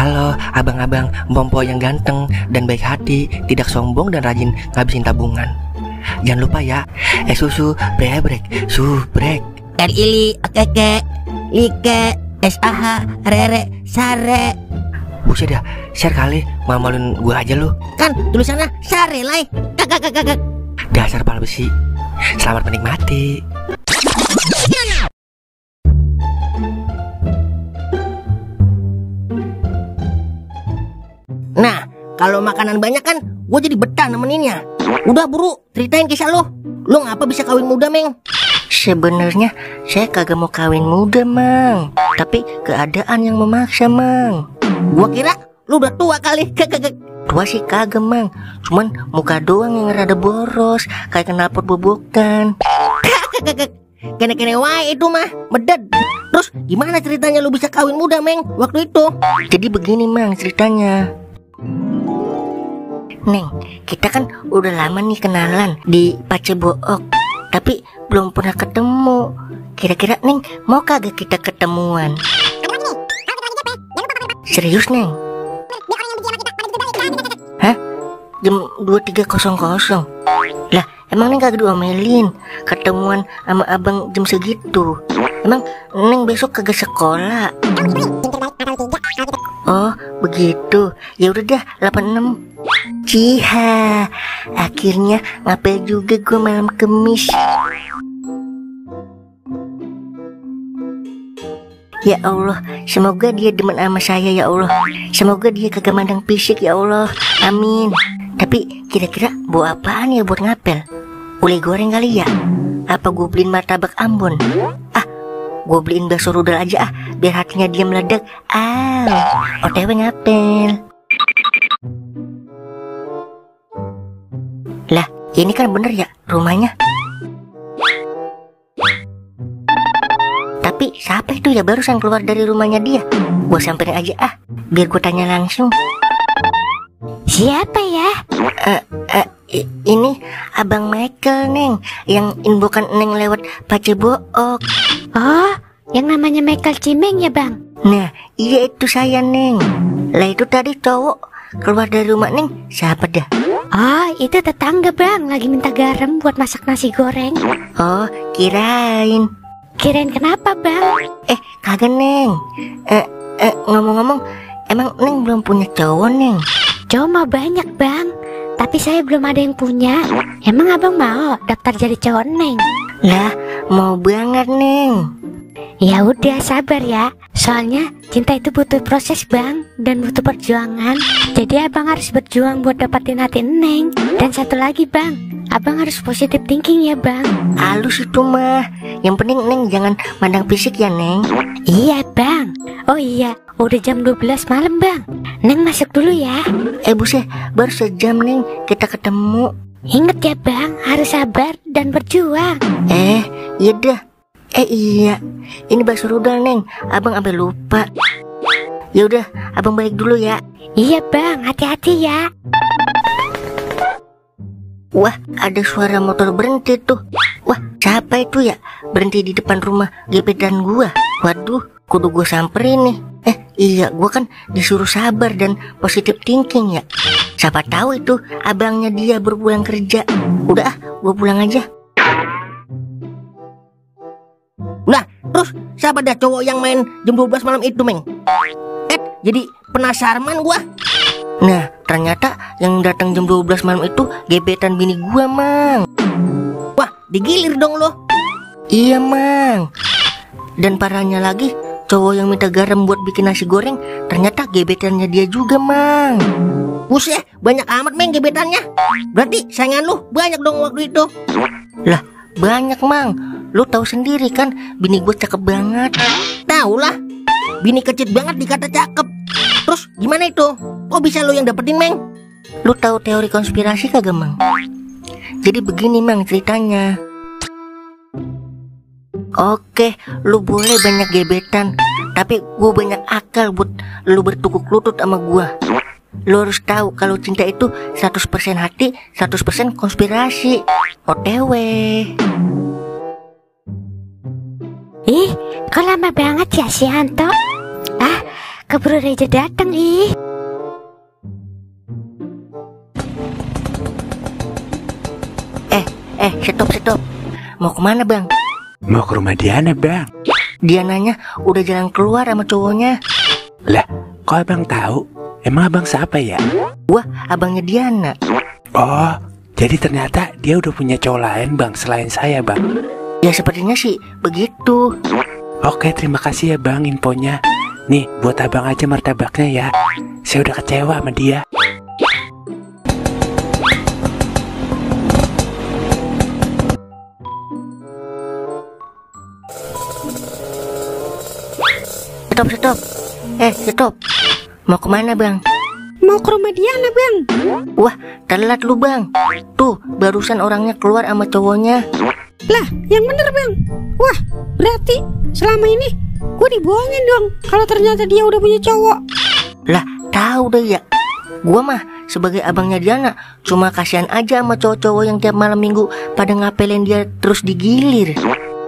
Halo abang-abang Bompo yang ganteng dan baik hati, tidak sombong dan rajin ngabisin tabungan. Jangan lupa ya, susu brebrek, subrek. Ili, keke, like, SAH, rere, sare. Buset dah, share kali, malu-maluin gue aja lu. Kan tulisannya sare lai. Kakak. Dasar pala besi. Selamat menikmati. Nah, kalau makanan banyak kan gue jadi betah nemeninnya. Udah buru, ceritain kisah lo. Lo ngapa bisa kawin muda, Meng? Sebenarnya saya kagak mau kawin muda, Mang. Tapi keadaan yang memaksa, Mang. Gua kira lu udah tua kali. Tua sih kagak, Mang. Cuman muka doang yang rada boros, kayak knalpot bobokan. Kene-kene wae itu mah, meded. Terus gimana ceritanya lu bisa kawin muda, Meng, waktu itu? Jadi begini, Mang, ceritanya. Neng, kita kan udah lama nih kenalan di Pacebook, tapi belum pernah ketemu. Kira-kira Neng mau kagak kita ketemuan? Serius, Neng? Hah? Jam 23.00? Lah, emang Neng kagak diomelin ketemuan sama abang jam segitu? Emang Neng besok kagak sekolah? Oh, begitu. Ya udah dah, 86. Ciha, akhirnya ngapel juga gue malam Kemis. Ya Allah, semoga dia demen sama saya ya Allah. Semoga dia kagak mandang fisik ya Allah. Amin. Tapi kira-kira bawa apaan ya buat ngapel? Uli goreng kali ya? Apa gue beliin martabak Ambon? Gue beliin bakso rudal aja biar hatinya dia meledak. OTW ngapel. Lah, ini kan bener ya rumahnya. Tapi siapa itu ya barusan keluar dari rumahnya dia? Gue samperin aja biar gue tanya langsung. Siapa ya? Ini Abang Michael, Neng, yang inbokan Neng lewat Pacebook. Oh, yang namanya Michael Cimeng ya, Bang? Nah, iya itu saya, Neng. Lah itu tadi cowok keluar dari rumah Neng, siapa dah? Oh, itu tetangga, Bang, lagi minta garam buat masak nasi goreng. Oh, kirain. Kirain kenapa, Bang? Kagak, Neng. Ngomong-ngomong, emang Neng belum punya cowok, Neng? Cowok mah banyak, Bang, tapi saya belum ada yang punya. Emang Abang mau daftar jadi cowok Neng? Lah, mau banget, Neng. Ya udah, sabar ya. Soalnya cinta itu butuh proses, Bang, dan butuh perjuangan. Jadi Abang harus berjuang buat dapatin hati Neng. Dan satu lagi, Bang, Abang harus positive thinking ya, Bang. Halus itu mah. Yang penting Neng jangan mandang fisik ya, Neng. Iya, Bang. Oh iya, udah jam 12 malam, Bang. Neng masuk dulu ya. Buset, baru sejam, Neng, kita ketemu. Ingat ya, Bang, harus sabar dan berjuang. Iya dah. Iya, ini bakso rudal, Neng. Abang sampai lupa. Ya udah, Abang balik dulu ya. Iya, Bang, hati-hati ya. Wah, ada suara motor berhenti tuh. Wah, siapa itu ya? Berhenti di depan rumah gebetan gua. Waduh, kudu gua samperin nih. Iya, gua kan disuruh sabar dan positive thinking ya. Siapa tahu itu abangnya dia berpulang kerja. Udah, gua pulang aja. Nah, terus siapa dah cowok yang main jam 12 malam itu, Meng? Jadi penasaran gua. Nah, ternyata yang datang jam 12 malam itu gebetan bini gua, Mang. Wah, digilir dong lo. Iya, Mang. Dan parahnya lagi, cowok yang minta garam buat bikin nasi goreng ternyata gebetannya dia juga, Mang. Buset, banyak amat, Meng, gebetannya. Berarti saingan lu banyak dong waktu itu. Lah, banyak, Mang. Lu tahu sendiri kan, bini gue cakep banget. Tahu lah, bini kecil banget dikata cakep. Terus gimana itu? Kok bisa lu yang dapetin, Meng? Lu tahu teori konspirasi kagak, Mang? Jadi begini, Mang, ceritanya. Oke, lu boleh banyak gebetan, tapi gue banyak akal buat lu bertukuk lutut sama gue. Lu harus tahu kalau cinta itu 100% hati, 100% konspirasi. OTW. Kok lama banget ya si Anto? keburu Reja datang ih. Stop. Mau kemana bang? Mau ke rumah Diana bang. Diananya udah jalan keluar sama cowoknya. Lah, kok abang tahu? Emang abang siapa ya? Wah, abangnya Diana. Oh, jadi ternyata dia udah punya cowok lain bang selain saya bang. Ya sepertinya sih begitu. Oke, terima kasih ya bang infonya. Nih, buat abang aja martabaknya ya. Saya udah kecewa sama dia. Stop. Stop. Mau kemana bang? Mau ke rumah Diana bang. Wah, telat lu bang. Tuh, barusan orangnya keluar sama cowoknya. Lah, yang bener bang. Wah, berarti selama ini gue dibohongin dong kalau ternyata dia udah punya cowok. Lah, tahu deh ya. Gua mah sebagai abangnya Diana cuma kasihan aja sama cowok-cowok yang tiap malam minggu pada ngapelin dia terus digilir.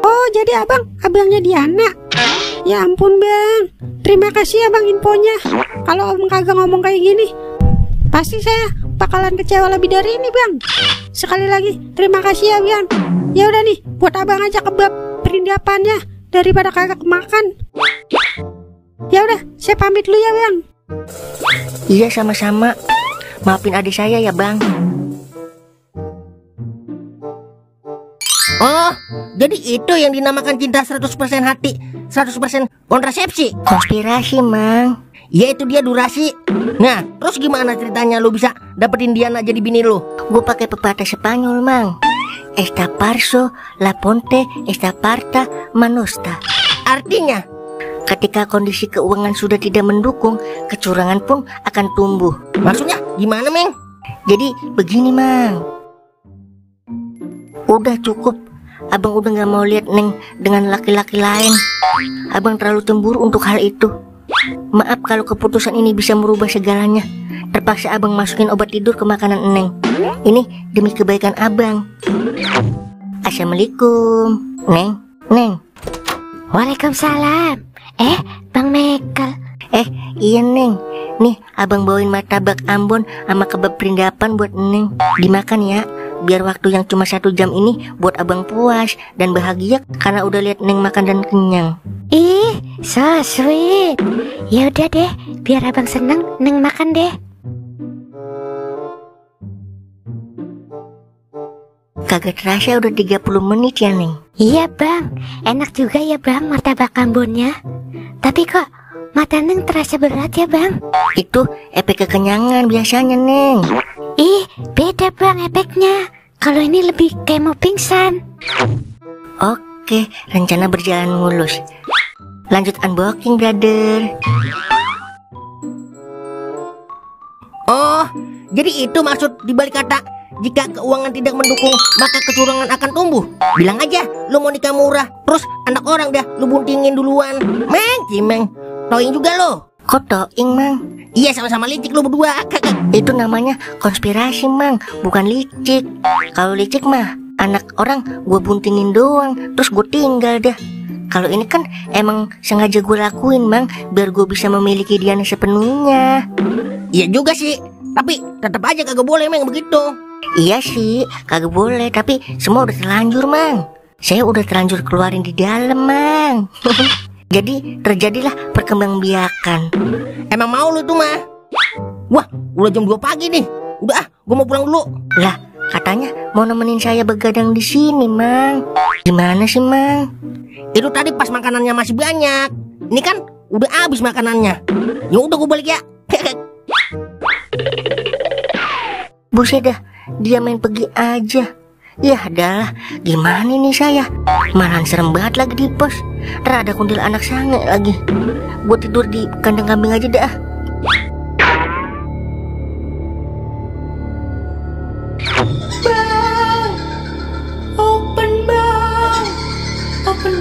Oh, jadi abangnya Diana. Ya ampun bang, terima kasih ya bang infonya. Kalau abang kagak ngomong kayak gini, pasti saya bakalan kecewa lebih dari ini bang. Sekali lagi terima kasih ya bang. Ya udah nih, buat abang aja kebab perindapannya daripada kagak makan. Ya udah, saya pamit dulu ya bang. Iya sama-sama. Maafin adik saya ya bang. Oh, jadi itu yang dinamakan cinta 100% hati, 100% kontrasepsi. Konspirasi mang. Ya itu dia durasi. Nah, terus gimana ceritanya lu bisa dapetin Diana jadi bini lu? Gue pakai pepatah Spanyol mang. Esta parso, la ponte, esta parta, manusta. Artinya, ketika kondisi keuangan sudah tidak mendukung, kecurangan pun akan tumbuh. maksudnya gimana, Meng? Jadi begini mang. Udah cukup. Abang udah gak mau lihat Neng dengan laki-laki lain. Abang terlalu cemburu untuk hal itu. Maaf kalau keputusan ini bisa merubah segalanya. Terpaksa abang masukin obat tidur ke makanan Neng. Ini demi kebaikan abang. Assalamualaikum. Neng. Waalaikumsalam. Bang Mekel. Iya Neng. Nih abang bawain martabak Ambon sama kebab perindapan buat Neng. Dimakan ya. Biar waktu yang cuma 1 jam ini buat abang puas dan bahagia karena udah lihat Neng makan dan kenyang. Ih, so sweet. Ya udah deh, biar abang seneng, Neng makan deh. Kagak terasa udah 30 menit ya Neng. Iya bang, enak juga ya bang martabak Ambonnya. Tapi kok mata Neng terasa berat ya bang? Itu efek kekenyangan biasanya Neng. Ih, beda bang efeknya. Kalau ini lebih kayak mau pingsan. Oke, rencana berjalan mulus. Lanjut unboxing brother. Oh, jadi itu maksud dibalik kata jika keuangan tidak mendukung maka kecurangan akan tumbuh. Bilang aja lu mau nikah murah, terus anak orang dah lu buntingin duluan. Meng, cimeng, toing juga lo. Kok toing mang? Iya sama-sama licik lu berdua. Itu namanya konspirasi mang, bukan licik. Kalau licik mah anak orang gue buntingin doang, terus gue tinggal dah. Kalau ini kan emang sengaja gue lakuin mang, biar gue bisa memiliki Diana sepenuhnya. Iya juga sih, tapi tetap aja kagak boleh Meng begitu. Iya sih, kagak boleh, tapi semua udah terlanjur mang. Saya udah terlanjur keluarin di dalam mang. Jadi terjadilah perkembangbiakan. Emang mau lu tuh mah? Wah, udah jam 2 pagi nih. Udah gue mau pulang dulu. Lah, katanya mau nemenin saya begadang di sini, Mang. Gimana sih, Mang? Itu tadi pas makanannya masih banyak. Ini kan udah habis makanannya. Ya udah gue balik ya. Buset dah, dia main pergi aja. Ya adalah, gimana nih saya? Malahan serem banget lagi di pos. Ntar ada kuntil anak sange lagi. Gue tidur di kandang kambing aja dah. Bang, open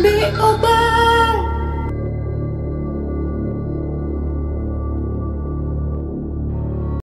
BO bang.